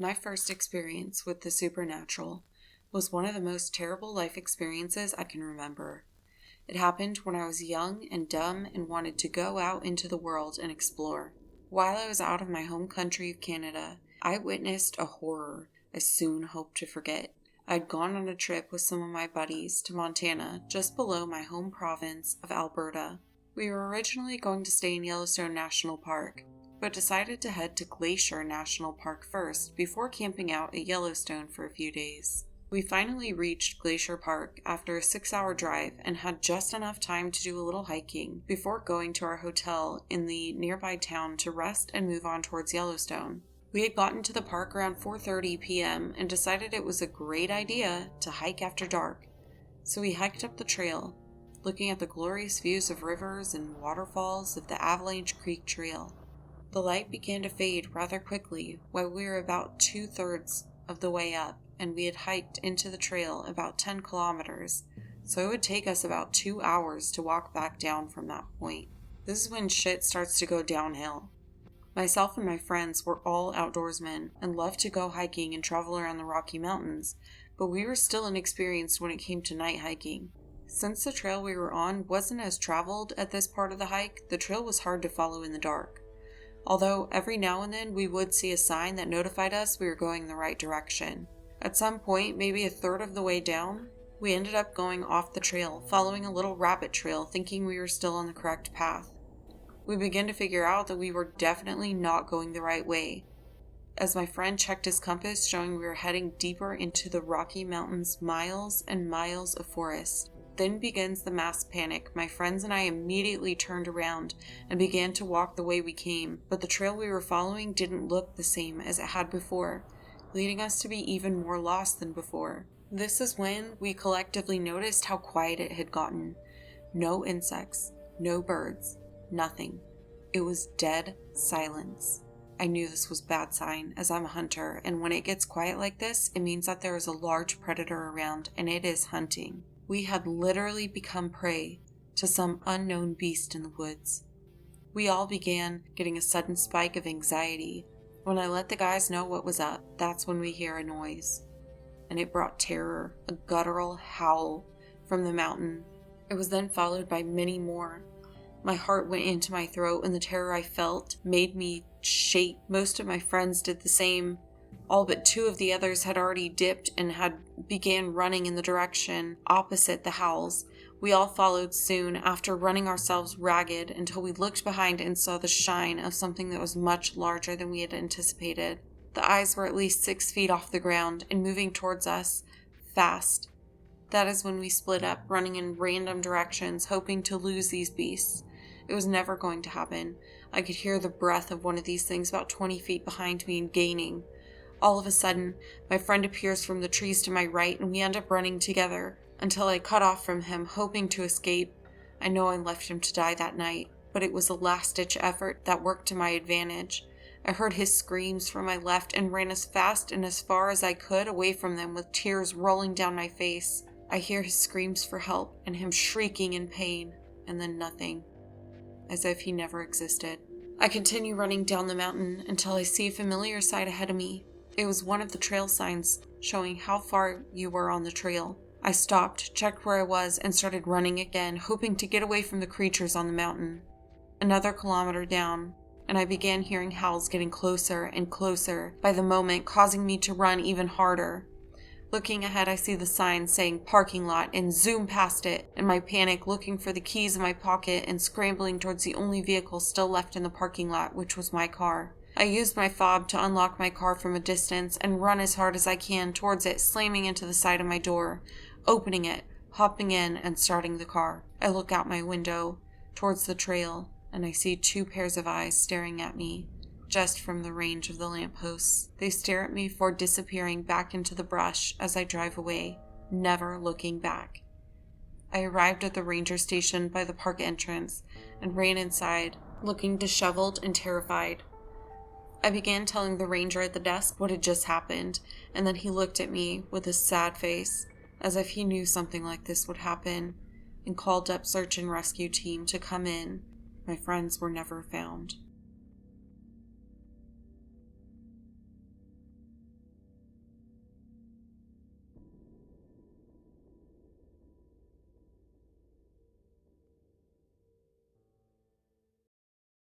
My first experience with the supernatural was one of the most terrible life experiences I can remember. It happened when I was young and dumb and wanted to go out into the world and explore. While I was out of my home country of Canada, I witnessed a horror I soon hoped to forget. I'd gone on a trip with some of my buddies to Montana, just below my home province of Alberta. We were originally going to stay in Yellowstone National Park, but decided to head to Glacier National Park first before camping out at Yellowstone for a few days. We finally reached Glacier Park after a 6-hour drive and had just enough time to do a little hiking before going to our hotel in the nearby town to rest and move on towards Yellowstone. We had gotten to the park around 4:30 p.m. and decided it was a great idea to hike after dark. So we hiked up the trail, looking at the glorious views of rivers and waterfalls of the Avalanche Creek Trail. The light began to fade rather quickly while we were about 2/3 of the way up, and we had hiked into the trail about 10 kilometers, so it would take us about 2 hours to walk back down from that point. This is when shit starts to go downhill. Myself and my friends were all outdoorsmen and loved to go hiking and travel around the Rocky Mountains, but we were still inexperienced when it came to night hiking. Since the trail we were on wasn't as traveled at this part of the hike, the trail was hard to follow in the dark. Although every now and then we would see a sign that notified us we were going the right direction. At some point, maybe a third of the way down, we ended up going off the trail, following a little rabbit trail, thinking we were still on the correct path. We began to figure out that we were definitely not going the right way, as my friend checked his compass, showing we were heading deeper into the Rocky Mountains, miles and miles of forest. Then begins the mass panic. My friends and I immediately turned around and began to walk the way we came, but the trail we were following didn't look the same as it had before, leading us to be even more lost than before. This is when we collectively noticed how quiet it had gotten. No insects, no birds, nothing. It was dead silence. I knew this was a bad sign, as I'm a hunter, and when it gets quiet like this, it means that there is a large predator around, and it is hunting. We had literally become prey to some unknown beast in the woods. We all began getting a sudden spike of anxiety. When I let the guys know what was up, that's when we hear a noise. And it brought terror, a guttural howl from the mountain. It was then followed by many more. My heart went into my throat, and the terror I felt made me shake. Most of my friends did the same. All but 2 of the others had already dipped and began running in the direction opposite the howls. We all followed soon, after running ourselves ragged until we looked behind and saw the shine of something that was much larger than we had anticipated. The eyes were at least 6 feet off the ground and moving towards us, fast. That is when we split up, running in random directions, hoping to lose these beasts. It was never going to happen. I could hear the breath of one of these things about 20 feet behind me and gaining. All of a sudden, my friend appears from the trees to my right, and we end up running together until I cut off from him, hoping to escape. I know I left him to die that night, but it was a last-ditch effort that worked to my advantage. I heard his screams from my left and ran as fast and as far as I could away from them, with tears rolling down my face. I hear his screams for help and him shrieking in pain, and then nothing, as if he never existed. I continue running down the mountain until I see a familiar sight ahead of me. It was one of the trail signs showing how far you were on the trail. I stopped, checked where I was, and started running again, hoping to get away from the creatures on the mountain. Another kilometer down, and I began hearing howls getting closer and closer by the moment, causing me to run even harder. Looking ahead, I see the sign saying parking lot and zoom past it. In my panic, looking for the keys in my pocket and scrambling towards the only vehicle still left in the parking lot, which was my car. I used my fob to unlock my car from a distance and run as hard as I can towards it, slamming into the side of my door, opening it, hopping in, and starting the car. I look out my window towards the trail, and I see 2 pairs of eyes staring at me, just from the range of the lampposts. They stare at me before disappearing back into the brush as I drive away, never looking back. I arrived at the ranger station by the park entrance and ran inside, looking disheveled and terrified. I began telling the ranger at the desk what had just happened, and then he looked at me with a sad face, as if he knew something like this would happen, and called up search and rescue team to come in. My friends were never found.